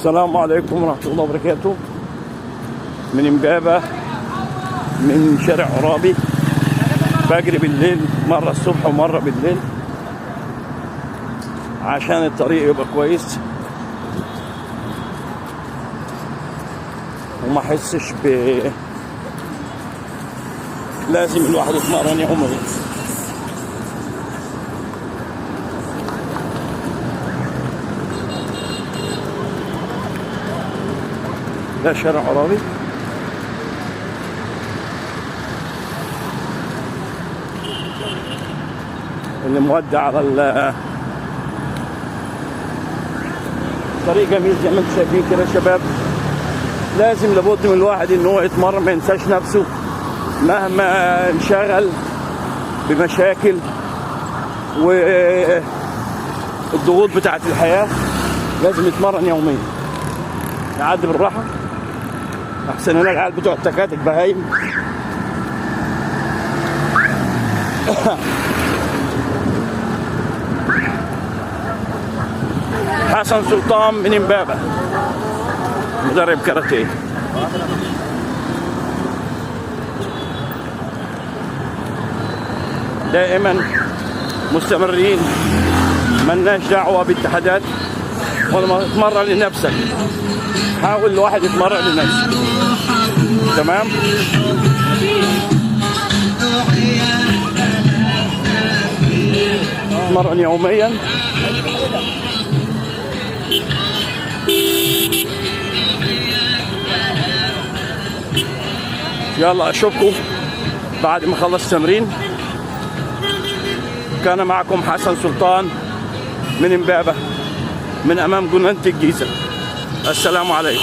السلام عليكم ورحمة الله وبركاته. من امبابة، من شارع عرابي. بجري بالليل، مرة الصبح ومرة بالليل، عشان الطريق يبقى كويس وما احسش لازم الواحد يتمرن يوميا. ده شارع عرابي. اللي مودع على طريق جميل زي ما انتم شايفين كده شباب. لازم لابد من الواحد ان هو يتمرن، ما ينساش نفسه مهما انشغل بمشاكل والضغوط بتاعت الحياة. لازم يتمرن يوميا. يعدي بالراحة احسن. هنا العيال بتوع التكاتك بهايم. حسن سلطان من امبابة، مدرب كاراتيه. دائما مستمرين، ملناش دعوة باتحادات ولا تتمرن لنفسك. حاول الواحد يتمرن لنفسه. تمام. تتمرن يوميا. يلا اشوفكم بعد ما اخلص تمرين. كان معكم حسن سلطان من امبابة، من امام جنينة الجيزة. السلام عليكم.